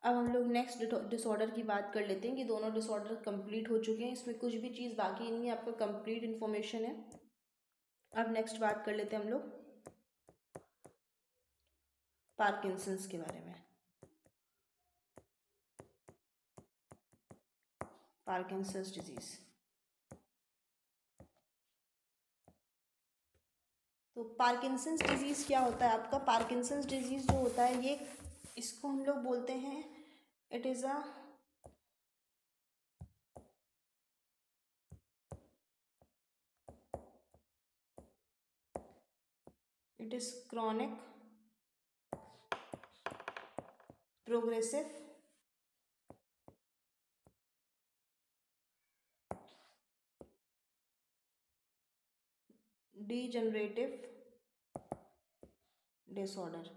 अब हम लोग नेक्स्ट डिसऑर्डर की बात कर लेते हैं कि दोनों डिसऑर्डर कंप्लीट हो चुके हैं, इसमें कुछ भी चीज़ बाकी नहीं है, आपका कंप्लीट इन्फॉर्मेशन है। अब नेक्स्ट बात कर लेते हैं हम लोग पार्किंसंस के बारे में। पार्किंसंस डिजीज़, तो पार्किंसंस डिजीज़ क्या होता है आपका? पार्किंसंस डिजीज़ जो होता है ये, इसको हम लोग बोलते हैं it is chronic progressive degenerative disorder.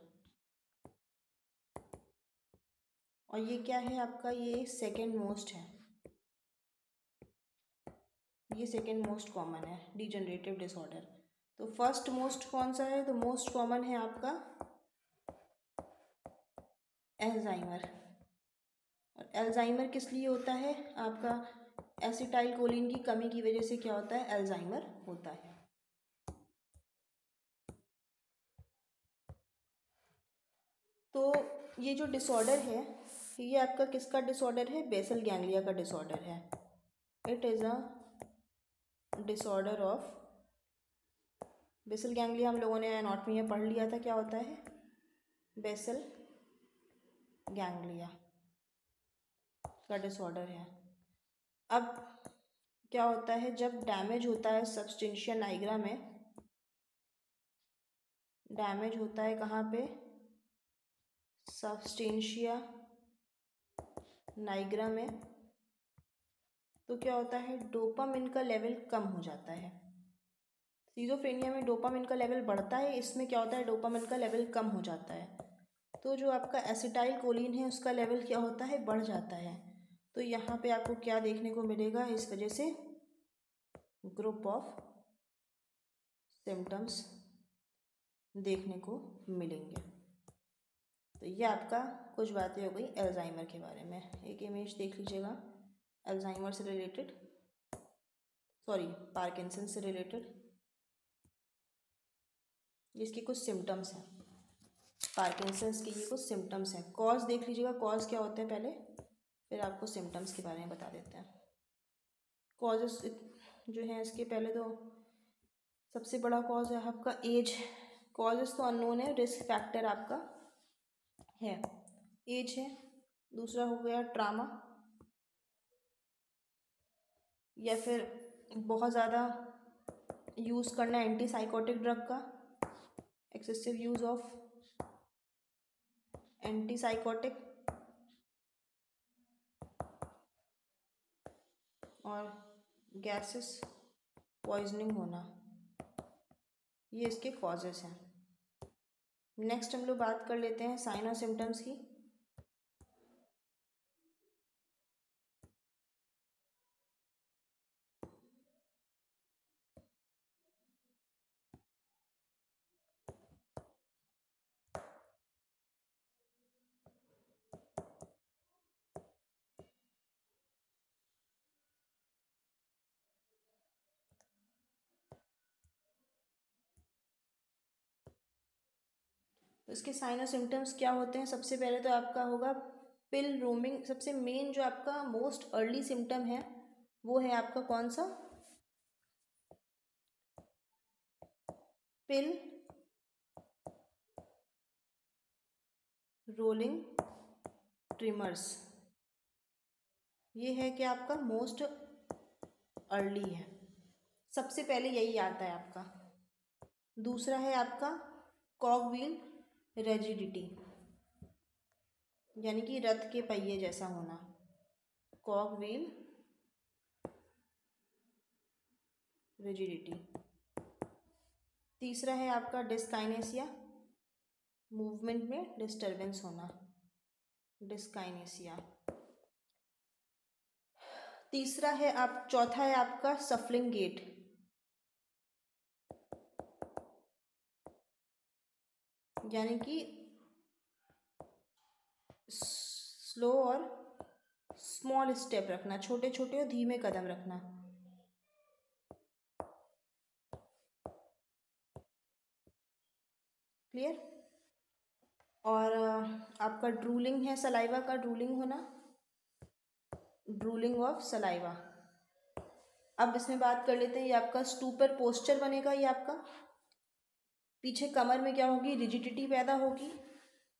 और ये क्या है आपका? ये सेकेंड मोस्ट है, ये सेकेंड मोस्ट कॉमन है डीजनरेटिव डिसऑर्डर। तो फर्स्ट मोस्ट कौन सा है? तो मोस्ट कॉमन है आपका एल्जाइमर। और एल्जाइमर किस लिए होता है? आपका एसिटाइल कोलिन की कमी की वजह से क्या होता है? एल्जाइमर होता है। तो ये जो डिसऑर्डर है ये आपका किसका डिसऑर्डर है? बेसल गैंग्लिया का डिसऑर्डर है। It is a disorder of basal ganglia. हम लोगों ने एनाटॉमी में पढ़ लिया था क्या होता है बेसल गैंग्लिया का डिसऑर्डर है। अब क्या होता है जब डैमेज होता है सबस्टेंशिया नाइग्रा में, डैमेज होता है कहाँ पे? सबस्टेंशिया नाइग्रा में, तो क्या होता है डोपामिन का लेवल कम हो जाता है। स्किज़ोफ्रेनिया में डोपामिन का लेवल बढ़ता है, इसमें क्या होता है डोपामिन का लेवल कम हो जाता है। तो जो आपका एसिटाइल कोलिन है उसका लेवल क्या होता है? बढ़ जाता है। तो यहाँ पे आपको क्या देखने को मिलेगा? इस वजह से ग्रुप ऑफ सिम्टम्स देखने को मिलेंगे। तो ये आपका कुछ बातें हो गई अल्जाइमर के बारे में। एक इमेज देख लीजिएगा अल्जाइमर से रिलेटेड, सॉरी पार्किंसन से रिलेटेड, जिसके कुछ सिम्टम्स हैं। पार्किंसंस के ये कुछ सिम्टम्स हैं। कॉज देख लीजिएगा, कॉज क्या होते हैं पहले, फिर आपको सिम्टम्स के बारे में बता देते हैं। कॉजेस जो हैं इसके, पहले तो सबसे बड़ा कॉज है आपका एज। कॉजेस तो अननोन है, रिस्क फैक्टर आपका है एज है। दूसरा हो गया ट्रामा, या फिर बहुत ज़्यादा यूज़ करना एंटी साइकोटिक ड्रग का, excessive use of anti psychotic, और गैसेस पॉइजनिंग होना, ये इसके कॉजेस हैं। नेक्स्ट हम लोग बात कर लेते हैं साइन और सिम्टम्स की। तो इसके साइन और सिम्टम्स क्या होते हैं? सबसे पहले तो आपका होगा पिल रोमिंग। सबसे मेन जो आपका मोस्ट अर्ली सिम्टम है वो है आपका कौन सा? पिल रोलिंग ट्रिमर्स। ये है कि आपका मोस्ट अर्ली है, सबसे पहले यही आता है आपका। दूसरा है आपका कॉगव्हील रेजिडिटी, यानी कि रथ के पहिए जैसा होना, कॉगव्हील रिजिडिटी। तीसरा है आपका डिस्काइनेसिया, मूवमेंट में डिस्टरबेंस होना, डिस्काइनेसिया। तीसरा है आप, चौथा है आपका सफलिंग गेट, यानी कि स्लो और स्मॉल स्टेप रखना, छोटे छोटे और धीमे कदम रखना। क्लियर। और आपका ड्रूलिंग है, सलाइवा का ड्रूलिंग होना, ड्रूलिंग ऑफ सलाइवा। अब इसमें बात कर लेते हैं, ये आपका स्टूपर पोस्चर बनेगा। ये आपका पीछे कमर में क्या होगी, रिजिडिटी पैदा होगी।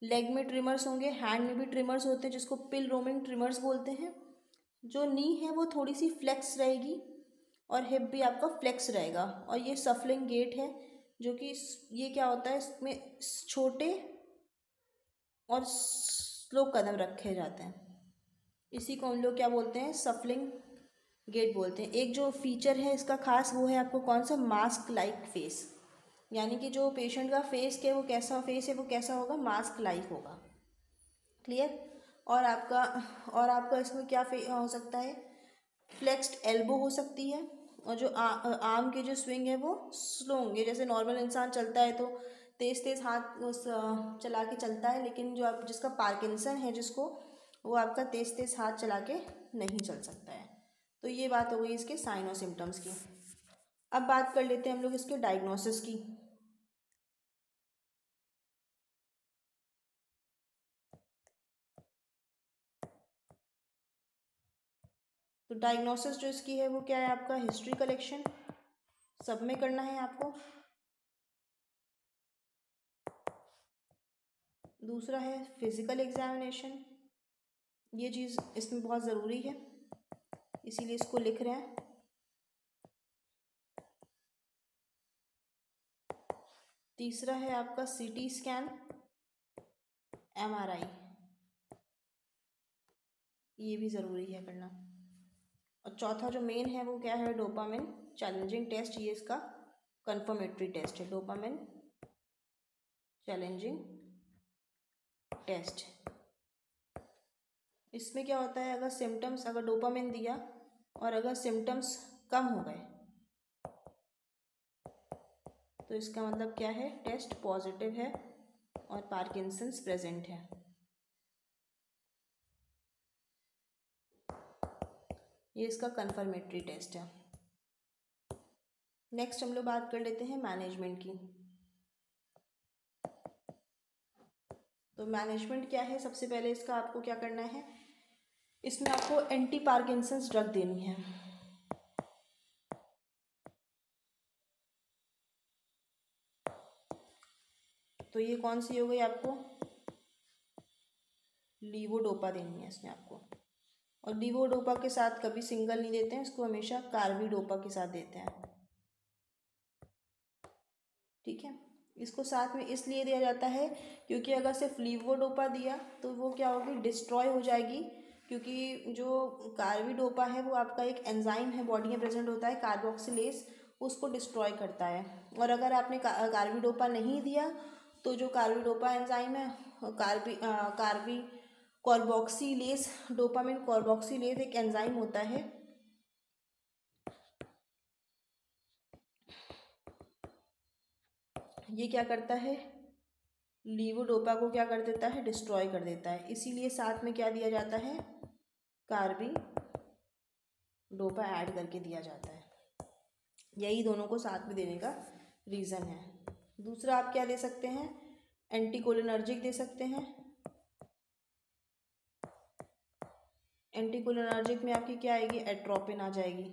लेग में ट्रिमर्स होंगे, हैंड में भी ट्रिमर्स होते हैं जिसको पिल रोमिंग ट्रिमर्स बोलते हैं। जो नी है वो थोड़ी सी फ्लेक्स रहेगी और हिप भी आपका फ्लेक्स रहेगा। और ये सफलिंग गेट है, जो कि ये क्या होता है, इसमें छोटे और स्लो कदम रखे जाते हैं। इसी को हम लोग क्या बोलते हैं, सफलिंग गेट बोलते हैं। एक जो फीचर है इसका खास, वो है आपको कौन सा, मास्क लाइक फेस। यानी कि जो पेशेंट का फेस है वो कैसा होगा, मास्क लाइक होगा। क्लियर। और आपका इसमें क्या हो सकता है, फ्लेक्स्ड एल्बो हो सकती है। और जो आर्म के जो स्विंग है वो स्लो होंगे। जैसे नॉर्मल इंसान चलता है तो तेज़ तेज़ हाथ चला के चलता है, लेकिन जो आप जिसका पार्किंसन है जिसको, वो आपका तेज़ तेज़ हाथ चला के नहीं चल सकता है। तो ये बात हो गई इसके साइन और सिम्टम्स की। अब बात कर लेते हैं हम लोग इसके डायग्नोसिस की। तो डायग्नोसिस जो इसकी है वो क्या है आपका, हिस्ट्री कलेक्शन सब में करना है आपको। दूसरा है फिजिकल एग्जामिनेशन, ये चीज़ इसमें बहुत ज़रूरी है, इसीलिए इसको लिख रहे हैं। तीसरा है आपका सीटी स्कैन, एमआरआई, ये भी ज़रूरी है करना। और चौथा जो मेन है वो क्या है, डोपामिन चैलेंजिंग टेस्ट। ये इसका कंफर्मेटरी टेस्ट है, डोपामिन चैलेंजिंग टेस्ट। इसमें क्या होता है, अगर सिम्टम्स, अगर डोपामिन दिया और अगर सिम्टम्स कम हो गए तो इसका मतलब क्या है, टेस्ट पॉजिटिव है और पार्किंसंस प्रेजेंट है। ये इसका कंफर्मेटरी टेस्ट है। नेक्स्ट हम लोग बात कर लेते हैं मैनेजमेंट की। तो मैनेजमेंट क्या है, सबसे पहले इसका आपको क्या करना है, इसमें आपको एंटी पार्किंसंस ड्रग देनी है। तो ये कौन सी हो गई, आपको लीवोडोपा देनी है इसमें आपको। और लीवोडोपा के साथ कभी सिंगल नहीं देते हैं, इसको हमेशा कार्बिडोपा के साथ देते हैं। ठीक है। इसको साथ में इसलिए दिया जाता है क्योंकि अगर सिर्फ लीवोडोपा दिया तो वो क्या होगी, डिस्ट्रॉय हो जाएगी। क्योंकि जो कार्बिडोपा है वो आपका एक एंजाइम है, बॉडी में प्रेजेंट होता है कार्बोक्सिलेज, उसको डिस्ट्रॉय करता है। और अगर आपने कार्बिडोपा नहीं दिया तो जो कार्बिडोपा एंजाइम है, कार्बोक्सिलेज, डोपामिन कार्बोक्सिलेज एक एंजाइम होता है, ये क्या करता है, लीवोडोपा को क्या कर देता है, डिस्ट्रॉय कर देता है। इसीलिए साथ में क्या दिया जाता है, कार्बिडोपा ऐड करके दिया जाता है। यही दोनों को साथ में देने का रीज़न है। दूसरा आप क्या दे सकते हैं, एंटीकोलिनर्जिक दे सकते हैं। एंटीकोलिनर्जिक में आपकी क्या आएगी, एट्रोपिन आ जाएगी,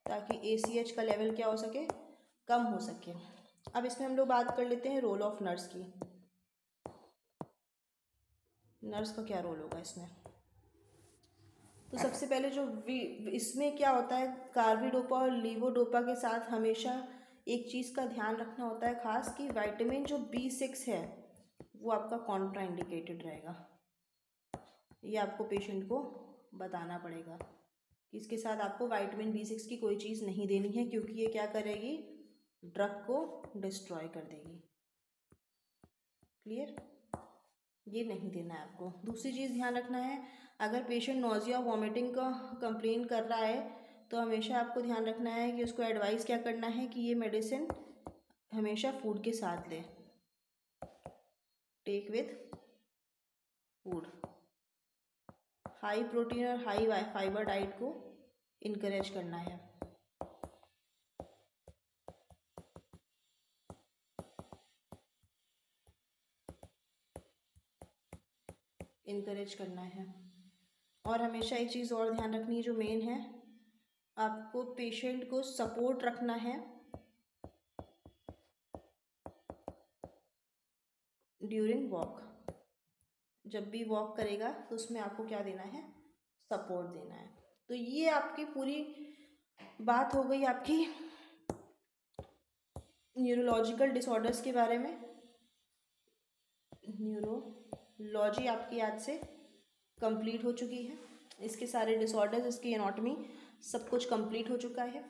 ताकि ACH का लेवल क्या हो सके, कम हो सके। अब इसमें हम लोग बात कर लेते हैं रोल ऑफ नर्स की। नर्स का क्या रोल होगा इसमें। तो सबसे पहले जो इसमें क्या होता है, कार्बिडोपा और लीवोडोपा के साथ हमेशा एक चीज़ का ध्यान रखना होता है खास, कि विटामिन जो B6 है वो आपका कॉन्ट्रा इंडिकेटेड रहेगा। ये आपको पेशेंट को बताना पड़ेगा कि इसके साथ आपको विटामिन B6 की कोई चीज़ नहीं देनी है, क्योंकि ये क्या करेगी, ड्रग को डिस्ट्रॉय कर देगी। क्लियर, ये नहीं देना है आपको। दूसरी चीज़ ध्यान रखना है, अगर पेशेंट नोजिया वॉमिटिंग का कंप्लेन कर रहा है तो हमेशा आपको ध्यान रखना है कि उसको एडवाइस क्या करना है कि ये मेडिसिन हमेशा फूड के साथ ले, take with food. High protein और हाई फाइबर डाइट को इनकरेज करना है। इनकरेज करना है। और हमेशा एक चीज़ और ध्यान रखनी है जो मेन है, आपको पेशेंट को सपोर्ट रखना है ड्यूरिंग वॉक। जब भी वॉक करेगा तो उसमें आपको क्या देना है, सपोर्ट देना है। तो ये आपकी पूरी बात हो गई आपकी न्यूरोलॉजिकल डिसऑर्डर्स के बारे में। न्यूरोलॉजी आपकी आज से कंप्लीट हो चुकी है। इसके सारे डिसऑर्डर्स, इसकी एनाटॉमी सब कुछ कंप्लीट हो चुका है।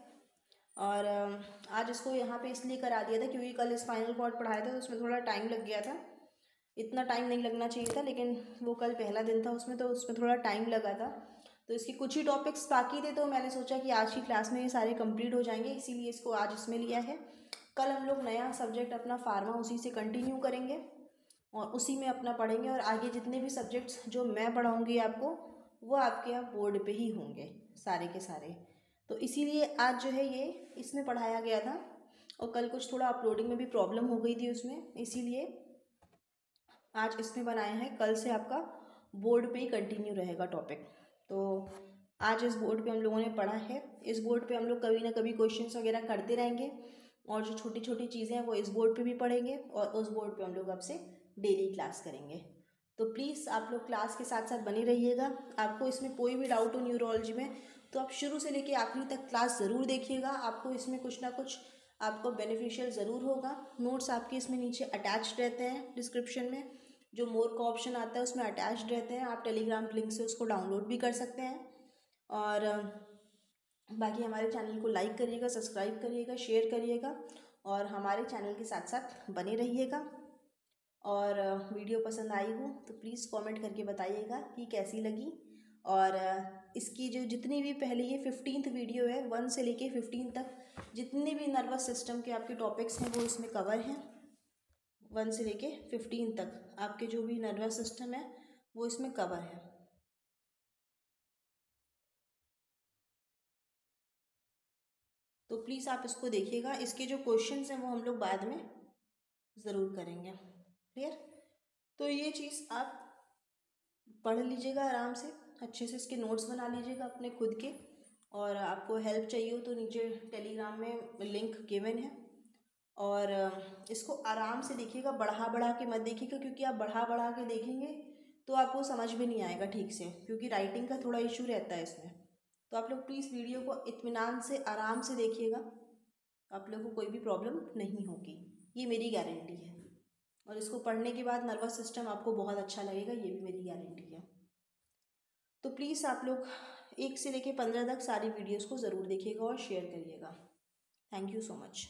और आज इसको यहाँ पे इसलिए करा दिया था क्योंकि कल स्पाइनल कॉर्ड पढ़ाया था तो उसमें थोड़ा टाइम लग गया था। इतना टाइम नहीं लगना चाहिए था, लेकिन वो कल पहला दिन था उसमें, तो उसमें थोड़ा टाइम लगा था। तो इसके कुछ ही टॉपिक्स बाकी थे, तो मैंने सोचा कि आज की क्लास में ये सारे कंप्लीट हो जाएंगे, इसीलिए इसको आज इसमें लिया है। कल हम लोग नया सब्जेक्ट अपना फार्मा उसी से कंटिन्यू करेंगे और उसी में अपना पढ़ेंगे। और आगे जितने भी सब्जेक्ट्स जो मैं पढ़ाऊँगी आपको, वो आपके यहाँ बोर्ड पे ही होंगे सारे के सारे। तो इसीलिए आज जो है ये इसमें पढ़ाया गया था। और कल कुछ थोड़ा अपलोडिंग में भी प्रॉब्लम हो गई थी उसमें, इसीलिए आज इसमें बनाए हैं। कल से आपका बोर्ड पे ही कंटिन्यू रहेगा टॉपिक। तो आज इस बोर्ड पे हम लोगों ने पढ़ा है। इस बोर्ड पे हम लोग कभी ना कभी क्वेश्चंस वगैरह करते रहेंगे, और जो छोटी छोटी चीज़ें हैं वो इस बोर्ड पे भी पढ़ेंगे, और उस बोर्ड पे हम लोग आपसे डेली क्लास करेंगे। तो प्लीज़ आप लोग क्लास के साथ साथ बने रहिएगा। आपको इसमें कोई भी डाउट हो न्यूरोलॉजी में, तो आप शुरू से लेके आखिरी तक क्लास ज़रूर देखिएगा। आपको इसमें कुछ ना कुछ आपको बेनिफिशियल ज़रूर होगा। नोट्स आपके इसमें नीचे अटैच्ड रहते हैं डिस्क्रिप्शन में, जो मोर का ऑप्शन आता है उसमें अटैच्ड रहते हैं। आप टेलीग्राम लिंक से उसको डाउनलोड भी कर सकते हैं। और बाकी हमारे चैनल को लाइक करिएगा, सब्सक्राइब करिएगा, शेयर करिएगा, और हमारे चैनल के साथ साथ बने रहिएगा। और वीडियो पसंद आई हो तो प्लीज़ कमेंट करके बताइएगा कि कैसी लगी। और इसकी जो जितनी भी पहले ये 15th वीडियो है, 1 से लेके 15 तक जितने भी नर्वस सिस्टम के आपके टॉपिक्स हैं वो इसमें कवर हैं। 1 से लेके 15 तक आपके जो भी नर्वस सिस्टम है वो इसमें कवर है। तो प्लीज़ आप इसको देखिएगा। इसके जो क्वेश्चंस हैं वो हम लोग बाद में ज़रूर करेंगे। क्लियर? तो ये चीज़ आप पढ़ लीजिएगा आराम से, अच्छे से इसके नोट्स बना लीजिएगा अपने खुद के। और आपको हेल्प चाहिए हो तो नीचे टेलीग्राम में लिंक गिवन है। और इसको आराम से देखिएगा, बढ़ा बढ़ा के मत देखिएगा, क्योंकि आप बढ़ा बढ़ा के देखेंगे तो आपको समझ में नहीं आएगा ठीक से, क्योंकि राइटिंग का थोड़ा इशू रहता है इसमें। तो आप लोग प्लीज़ वीडियो को इत्मीनान से आराम से देखिएगा, आप लोगों को कोई भी प्रॉब्लम नहीं होगी, ये मेरी गारंटी है। और इसको पढ़ने के बाद नर्वस सिस्टम आपको बहुत अच्छा लगेगा, ये भी मेरी गारंटी है। तो प्लीज़ आप लोग 1 से लेके 15 तक सारी वीडियोस को ज़रूर देखिएगा और शेयर करिएगा। Thank you so much.